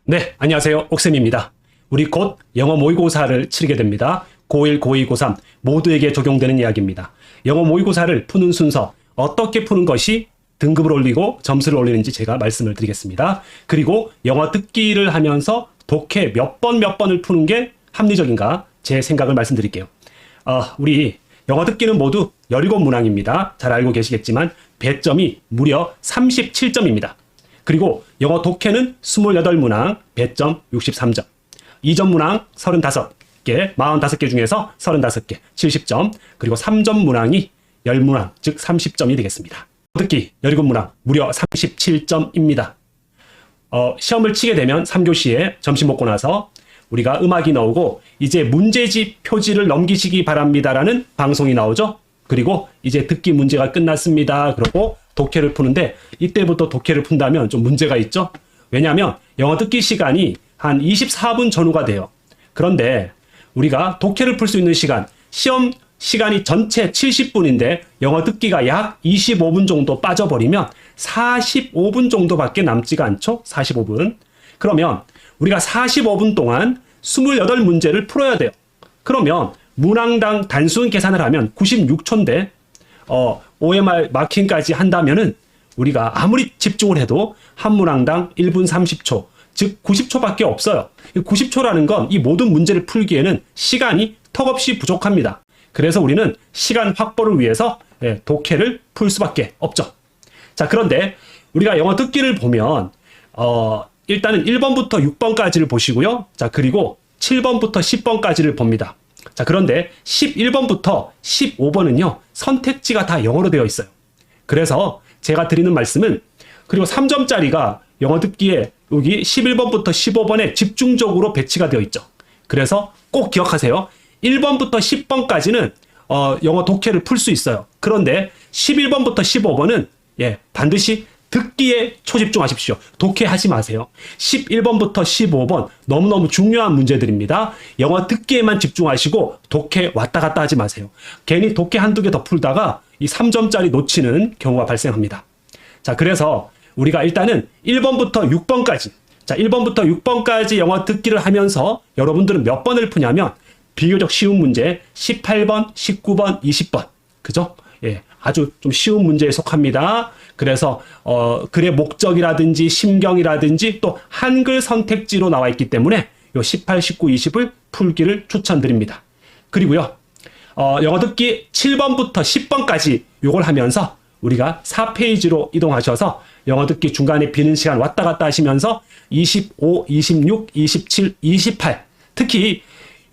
네, 안녕하세요. 옥쌤입니다. 우리 곧 영어 모의고사를 치르게 됩니다. 고1, 고2, 고3 모두에게 적용되는 이야기입니다. 영어 모의고사를 푸는 순서, 어떻게 푸는 것이 등급을 올리고 점수를 올리는지 제가 말씀을 드리겠습니다. 그리고 영어 듣기를 하면서 독해 몇 번을 푸는 게 합리적인가 제 생각을 말씀드릴게요. 우리 영어 듣기는 모두 17문항입니다. 잘 알고 계시겠지만 배점이 무려 37점입니다. 그리고 영어 독해는 28문항, 배점 63점. 이전 문항 35개, 45개 중에서 35개, 70점. 그리고 3점 문항이 10문항, 즉 30점이 되겠습니다. 듣기 17문항, 무려 37점입니다. 시험을 치게 되면 3교시에 점심 먹고 나서 우리가 음악이 나오고 이제 문제집 표지를 넘기시기 바랍니다라는 방송이 나오죠. 그리고 이제 듣기 문제가 끝났습니다. 그러고 독해를 푸는데 이때부터 독해를 푼다면 좀 문제가 있죠. 왜냐하면 영어 듣기 시간이 한 24분 전후가 돼요. 그런데 우리가 독해를 풀 수 있는 시간, 시험 시간이 전체 70분인데 영어 듣기가 약 25분 정도 빠져버리면 45분 정도밖에 남지가 않죠. 45분. 그러면 우리가 45분 동안 28문제를 풀어야 돼요. 그러면 문항당 단순 계산을 하면 96초인데 OMR 마킹까지 한다면은 우리가 아무리 집중을 해도 한 문항당 1분 30초, 즉 90초밖에 없어요. 90초라는 건 이 모든 문제를 풀기에는 시간이 턱없이 부족합니다. 그래서 우리는 시간 확보를 위해서 독해를 풀 수밖에 없죠. 자, 그런데 우리가 영어 듣기를 보면 일단은 1번부터 6번까지를 보시고요. 자, 그리고 7번부터 10번까지를 봅니다. 자, 그런데 11번부터 15번은요, 선택지가 다 영어로 되어 있어요. 그래서 제가 드리는 말씀은, 그리고 3점짜리가 영어 듣기에 여기 11번부터 15번에 집중적으로 배치가 되어 있죠. 그래서 꼭 기억하세요. 1번부터 10번까지는 영어 독해를 풀 수 있어요. 그런데 11번부터 15번은 반드시 듣기에 초집중하십시오. 독해하지 마세요. 11번부터 15번 너무너무 중요한 문제들입니다. 영어 듣기에만 집중하시고 독해 왔다 갔다 하지 마세요. 괜히 독해 한두 개 더 풀다가 이 3점짜리 놓치는 경우가 발생합니다. 자, 그래서 우리가 일단은 1번부터 6번까지, 자, 1번부터 6번까지 영어 듣기를 하면서 여러분들은 몇 번을 푸냐면 비교적 쉬운 문제 18번, 19번, 20번. 그죠? 아주 좀 쉬운 문제에 속합니다. 그래서 글의 목적이라든지 심경이라든지 또 한글 선택지로 나와 있기 때문에 요 18, 19, 20을 풀기를 추천드립니다. 그리고요. 영어 듣기 7번부터 10번까지 요걸 하면서 우리가 4페이지로 이동하셔서 영어 듣기 중간에 비는 시간 왔다 갔다 하시면서 25, 26, 27, 28 특히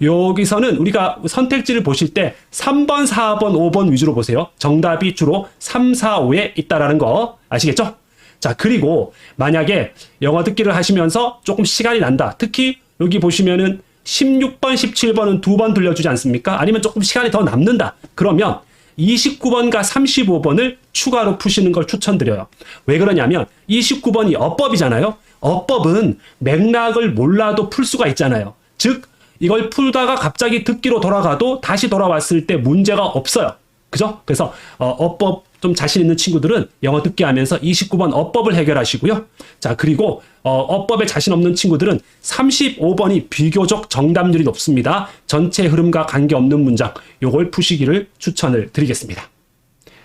여기서는 우리가 선택지를 보실 때 3번, 4번, 5번 위주로 보세요. 정답이 주로 3, 4, 5에 있다라는 거 아시겠죠? 자, 그리고 만약에 영어 듣기를 하시면서 조금 시간이 난다. 특히 여기 보시면은 16번, 17번은 2번 들려주지 않습니까? 아니면 조금 시간이 더 남는다. 그러면 29번과 35번을 추가로 푸시는 걸 추천드려요. 왜 그러냐면 29번이 어법이잖아요. 어법은 맥락을 몰라도 풀 수가 있잖아요. 즉 이걸 풀다가 갑자기 듣기로 돌아가도 다시 돌아왔을 때 문제가 없어요. 그죠? 그래서 어법 좀 자신 있는 친구들은 영어 듣기 하면서 29번 어법을 해결하시고요. 자, 그리고 어법에 자신 없는 친구들은 35번이 비교적 정답률이 높습니다. 전체 흐름과 관계없는 문장, 요걸 푸시기를 추천을 드리겠습니다.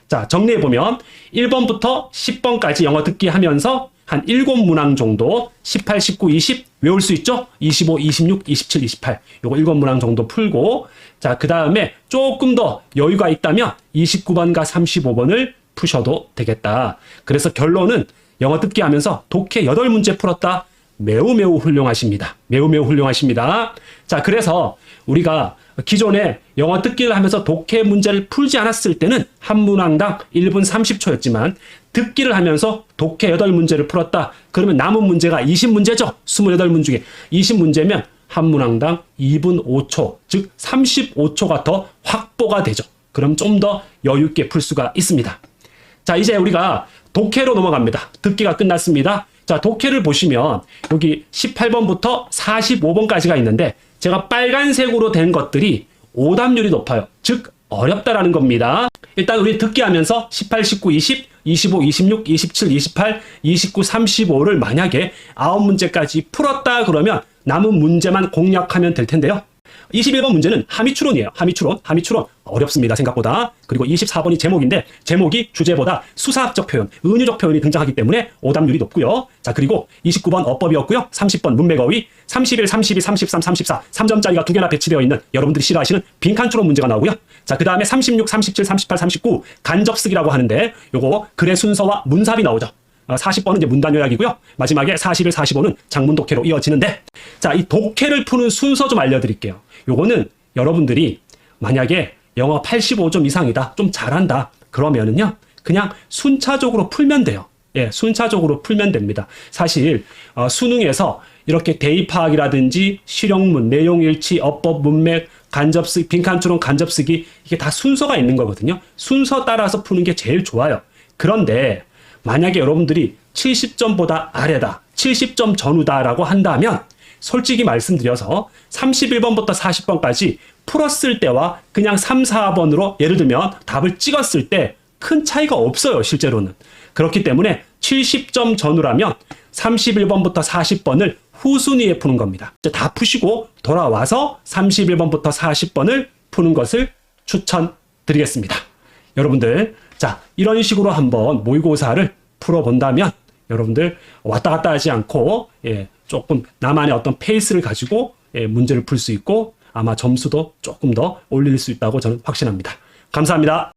자, 정리해보면 1번부터 10번까지 영어 듣기 하면서 한 7문항 정도 18, 19, 20 외울 수 있죠? 25, 26, 27, 28 요거 7문항 정도 풀고 자, 그 다음에 조금 더 여유가 있다면 29번과 35번을 푸셔도 되겠다. 그래서 결론은 영어 듣기 하면서 독해 8문제 풀었다. 매우 훌륭하십니다. 매우 훌륭하십니다. 자, 그래서 우리가 기존에 영어 듣기를 하면서 독해 문제를 풀지 않았을 때는 한 문항당 1분 30초였지만 듣기를 하면서 독해 8문제를 풀었다. 그러면 남은 문제가 20문제죠. 28문 중에 20문제면 한 문항당 2분 5초, 즉 35초가 더 확보가 되죠. 그럼 좀 더 여유 있게 풀 수가 있습니다. 자, 이제 우리가 독해로 넘어갑니다. 듣기가 끝났습니다. 자, 독해를 보시면 여기 18번부터 45번까지가 있는데 제가 빨간색으로 된 것들이 오답률이 높아요. 즉 어렵다라는 겁니다. 일단 우리 듣기 하면서 18, 19, 20, 25, 26, 27, 28, 29, 35를 만약에 9문제까지 풀었다 그러면 남은 문제만 공략하면 될 텐데요. 21번 문제는 함의추론이에요. 함의추론 어렵습니다, 생각보다. 그리고 24번이 제목인데 제목이 주제보다 수사학적 표현, 은유적 표현이 등장하기 때문에 오답률이 높고요. 자, 그리고 29번 어법이었고요. 30번 문맥어휘, 31, 32, 33, 34 3점짜리가 두 개나 배치되어 있는 여러분들이 싫어하시는 빈칸추론 문제가 나오고요. 자, 그 다음에 36, 37, 38, 39 간접쓰기라고 하는데 요거 글의 순서와 문삽이 나오죠. 40번은 이제 문단요약이고요. 마지막에 41, 45는 장문 독해로 이어지는데, 자, 이 독해를 푸는 순서 좀 알려드릴게요. 요거는 여러분들이 만약에 영어 85점 이상이다, 좀 잘한다, 그러면은요, 그냥 순차적으로 풀면 돼요. 예, 순차적으로 풀면 됩니다. 사실 수능에서 이렇게 대입 파악이라든지 실용문, 내용일치, 어법, 문맥, 간접쓰기, 빈칸추론, 간접쓰기, 이게 다 순서가 있는 거거든요. 순서 따라서 푸는 게 제일 좋아요. 그런데 만약에 여러분들이 70점보다 아래다, 70점 전후다라고 한다면 솔직히 말씀드려서 31번부터 40번까지 풀었을 때와 그냥 3, 4번으로 예를 들면 답을 찍었을 때 큰 차이가 없어요, 실제로는. 그렇기 때문에 70점 전후라면 31번부터 40번을 후순위에 푸는 겁니다. 이제 다 푸시고 돌아와서 31번부터 40번을 푸는 것을 추천드리겠습니다. 여러분들, 자, 이런 식으로 한번 모의고사를 풀어본다면 여러분들 왔다 갔다 하지 않고 조금 나만의 어떤 페이스를 가지고 문제를 풀 수 있고 아마 점수도 조금 더 올릴 수 있다고 저는 확신합니다. 감사합니다.